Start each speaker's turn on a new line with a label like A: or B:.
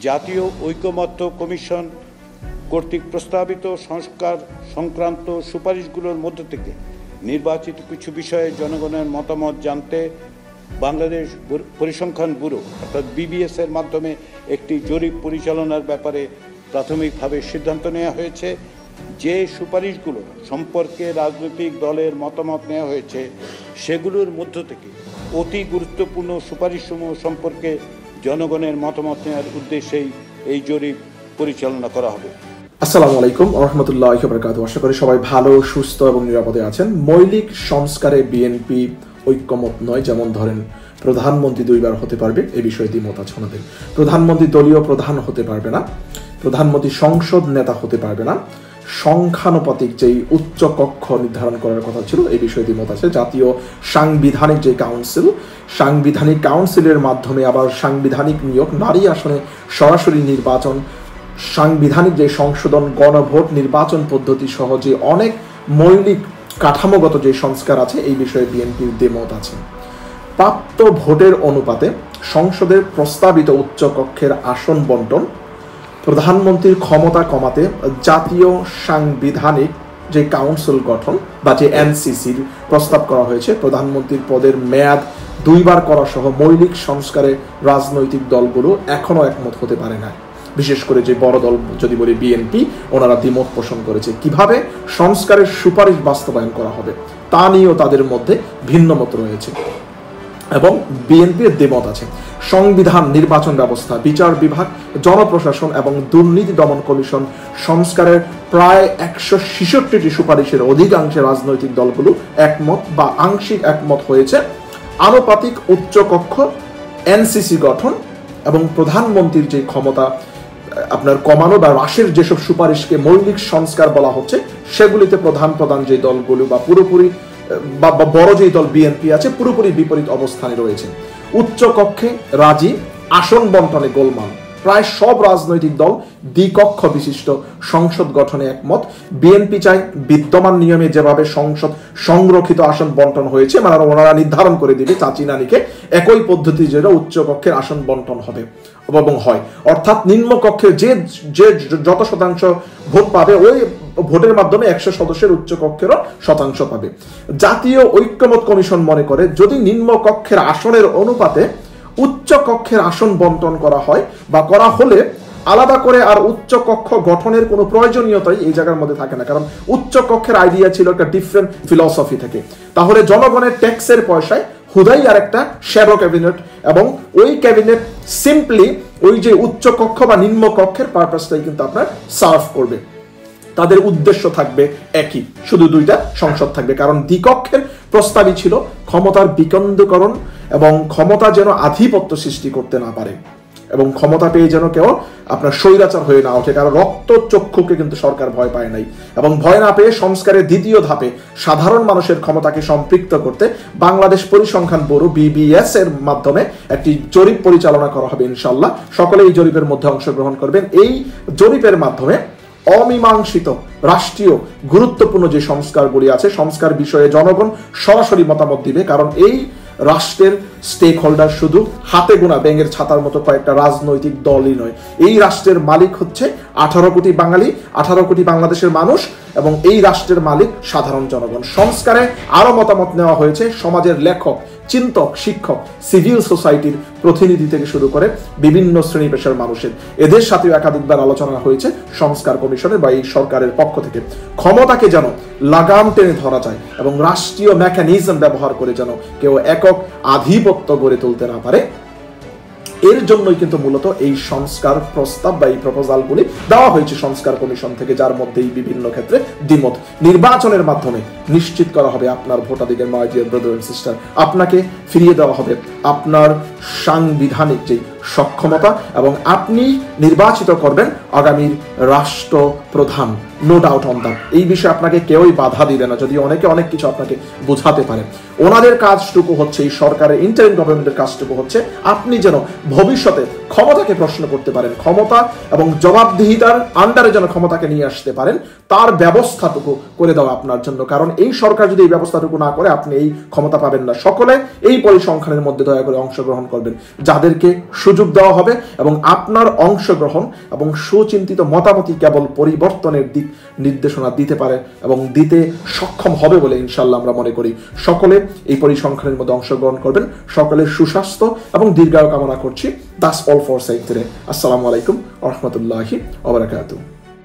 A: জাতীয় ঐকমত্য কমিশন কর্তৃক প্রস্তাবিত সংস্কার সংক্রান্ত সুপারিশগুলোর মধ্য থেকে নির্বাচিত কিছু বিষয়ে জনগণের মতামত জানতে বাংলাদেশ পরিসংখ্যান ব্যুরো অর্থাৎ বিবিএস এর মাধ্যমে একটি জরিপ পরিচালনার ব্যাপারে প্রাথমিকভাবে সিদ্ধান্ত নেওয়া হয়েছে। যে সুপারিশগুলো সম্পর্কে রাজনৈতিক দলের মতামত নেওয়া হয়েছে সেগুলোর মধ্য থেকে অতি গুরুত্বপূর্ণ সুপারিশসমূহ সম্পর্কে জনগণের মতামত নেওয়ার উদ্দেশ্যেই এই জরিপ পরিচালনা করা হবে।
B: আসসালামু আলাইকুম ওয়া রাহমাতুল্লাহি ওয়া বারাকাতুহু। আশা করি সবাই ভালো, সুস্থ এবং নিরাপদে আছেন। মৌলিক সংস্কারে বিএনপি ঐক্যমত নয়, যেমন ধরেন প্রধানমন্ত্রী দুইবার হতে পারবে, এই বিষয়ে দ্বিমত আছে ওনাদের। প্রধানমন্ত্রী দলীয় প্রধান হতে পারবে না, প্রধানমন্ত্রী সংসদ নেতা হতে পারবে না, সংখ্যানুপাতিক যেই উচ্চ কক্ষ নির্ধারণ করার কথা ছিল এই বিষয়ে দ্বিমত আছে। জাতীয় সাংবিধানিক যে কাউন্সিল, সাংবিধানিক কাউন্সিলের মাধ্যমে আবার সাংবিধানিক নিয়োগ, নারী আসনে সরাসরি নির্বাচন, সাংবিধানিক যে সংশোধন, গণভোট, নির্বাচন পদ্ধতি সহ যে অনেক মৌলিক কাঠামোগত যে সংস্কার আছে এই বিষয়ে বিএনপির দ্বিমত আছে। প্রাপ্ত ভোটের অনুপাতে সংসদের প্রস্তাবিত উচ্চ কক্ষের আসন বন্টন, প্রধানমন্ত্রীর ক্ষমতা কমাতে জাতীয় সাংবিধানিক যে কাউন্সিল গঠন বা যে এনসিসির প্রস্তাব করা হয়েছে, প্রধানমন্ত্রীর পদের মেয়াদ দুইবার করা সহ মৌলিক সংস্কারে রাজনৈতিক দলগুলো এখনো একমত হতে পারে না। বিশেষ করে যে বড় দল যদি বলি বিএনপি, ওনারা দ্বিমত পোষণ করেছে। কিভাবে সংস্কারের সুপারিশ বাস্তবায়ন করা হবে তা নিয়েও তাদের মধ্যে ভিন্ন মত রয়েছে এবং বিএনপির দ্বিমত আছে। সংবিধান, নির্বাচন ব্যবস্থা, বিচার বিভাগ, জনপ্রশাসন এবং দুর্নীতি দমন কমিশন সংস্কারের প্রায় 166টি সুপারিশের অধিকাংশে রাজনৈতিক দলগুলো একমত বা আংশিক একমত হয়েছে। আনুপাতিক উচ্চ কক্ষ, এনসিসি গঠন এবং প্রধানমন্ত্রীর যে ক্ষমতা আপনার কমানো বা হ্রাসের যেসব সুপারিশকে মৌলিক সংস্কার বলা হচ্ছে সেগুলিতে প্রধান যে দলগুলো বা পুরোপুরি বা বড় যে দল বিএনপি আছে পুরোপুরি বিপরীত অবস্থানে রয়েছে। উচ্চ কক্ষে রাজি, আসন বন্টনে গোলমাল। প্রায় সব রাজনৈতিক দল দ্বিকক্ষ বিশিষ্ট সংসদ গঠনে একমত। বিএনপি চায় বিদ্যমান নিয়মে যেভাবে সংসদ সংরক্ষিত আসন বন্টন হয়েছে মানে ওনারা নির্ধারণ করে দিবে চাচি নানিকে, একই পদ্ধতি যেটা উচ্চ কক্ষের আসন বন্টন হবে এবং হয়। অর্থাৎ নিম্ন কক্ষে যে যত শতাংশ ভোট পাবে ওই ভোটের মাধ্যমে 100 সদস্যের উচ্চ কক্ষেরও শতাংশ পাবে। জাতীয় ঐক্যমত কমিশন মনে করে যদি নিম্ন কক্ষের আসনের অনুপাতে উচ্চ কক্ষের আসন বন্টন করা হয় বা করা হলে আলাদা করে আর উচ্চ কক্ষ গঠনের কোনো প্রয়োজনীয়তাই এই জায়গার মধ্যে থাকে না, কারণ উচ্চ কক্ষের আইডিয়া ছিল একটা ডিফারেন্ট ফিলসফি থেকে। তাহলে জনগণের ট্যাক্সের পয়সায় হুদাই আর একটা শ্যাডো ক্যাবিনেট এবং ওই ক্যাবিনেট সিম্পলি ওই যে উচ্চ কক্ষ বা নিম্ন কক্ষের পারপাসটাই কিন্তু আপনার সার্ভ করবে। তাদের উদ্দেশ্য থাকবে একই, শুধু দুইটা সংসদ থাকবে। কারণ দ্বিকক্ষের প্রস্তাবই ছিল ক্ষমতার বিকেন্দ্রীকরণ এবং ক্ষমতা যেন আধিপত্য সৃষ্টি করতে না পারে এবং ক্ষমতা পেয়ে যেন কেউ আপনার স্বৈরাচার হয়ে না ওঠে। কারণ রক্ত চক্ষুকে কিন্তু সরকার ভয় পায় নাই এবং ভয় না পেয়ে সংস্কারের দ্বিতীয় ধাপে সাধারণ মানুষের ক্ষমতাকে সম্পৃক্ত করতে বাংলাদেশ পরিসংখ্যান ব্যুরো বিবিএস এর মাধ্যমে একটি জরিপ পরিচালনা করা হবে। ইনশাআল্লাহ সকলে এই জরিপের মধ্যে অংশগ্রহণ করবেন। এই জরিপের মাধ্যমে অমীমাংসিত রাষ্ট্রীয় গুরুত্বপূর্ণ যে সংস্কারগুলি আছে সংস্কার বিষয়ে জনগণ সরাসরি মতামত দিবে। কারণ এই রাষ্ট্রের স্টেক হোল্ডার শুধু হাতে গোনা ব্যাঙের ছাতার মতো কয়েকটা রাজনৈতিক দলই নয়। এই রাষ্ট্রের মালিক হচ্ছে 18 কোটি বাঙালি, 18 কোটি বাংলাদেশের মানুষ এবং এই রাষ্ট্রের মালিক সাধারণ জনগণ। সংস্কারে আরো মতামত নেওয়া হয়েছে সমাজের লেখক, চিন্তক, শিক্ষক, সিভিল সোসাইটির প্রতিনিধি থেকে শুরু করে বিভিন্ন শ্রেণী পেশার মানুষের। এদের সাথেও একাধিকবার আলোচনা হয়েছে সংস্কার কমিশনের বা এই সরকারের পক্ষ থেকে। ক্ষমতাকে যেন লাগাম টেনে ধরা যায় এবং রাষ্ট্রীয় মেকানিজম ব্যবহার করে যেন কেউ একক আধিপত্য গড়ে তুলতে না পারে, এর জন্যই কিন্তু মূলত এই সংস্কার প্রস্তাব বা এই প্রপোজালগুলি দেওয়া হয়েছে সংস্কার কমিশন থেকে, যার মধ্যে বিভিন্ন ক্ষেত্রে দ্বিমত। নির্বাচনের মাধ্যমে নিশ্চিত করা হবে আপনার ভোটাধিকার, my dear brother and sister. আপনাকে ফিরিয়ে দেওয়া হবে আপনার সাংবিধানিক যে সক্ষমতা এবং আপনি নির্বাচিত করবেন আগামীর রাষ্ট্রপ্রধান। No doubt on that. এই বিষয়ে আপনাকে কেউই বাধা দিবে না, যদিও অনেকে অনেক কিছু আপনাকে বোঝাতে পারে। ওনাদের কাজটুকু হচ্ছে, এই সরকারের ইন্টারিম গভর্নমেন্টের কাজটুকু হচ্ছে আপনি যেন ভবিষ্যতে ক্ষমতাকে প্রশ্ন করতে পারেন, ক্ষমতা এবং জবাবদিহিতার আন্ডারে যেন ক্ষমতাকে নিয়ে আসতে পারেন, তার ব্যবস্থাটুকু করে দেওয়া আপনার জন্য। কারণ এই সরকার যদি এই ব্যবস্থাটুকু না করে আপনি এই ক্ষমতা পাবেন না। সকলে এই পরিসংখ্যানের মধ্যে দয়া করে অংশগ্রহণ করবেন। যাদেরকে সুযোগ দেওয়া হবে এবং আপনার অংশগ্রহণ এবং সুচিন্তিত মতামতই কেবল পরিবর্তনের দিক নির্দেশনা দিতে পারে এবং দিতে সক্ষম হবে বলে ইনশাআল্লাহ আমরা মনে করি। সকলে এই পরিসংখ্যানের মধ্যে অংশগ্রহণ করবেন। সকলের সুস্বাস্থ্য এবং দীর্ঘায়ু কামনা করছি। That's all for today. Assalamu alaikum wa rahmatullahi wa barakatuh.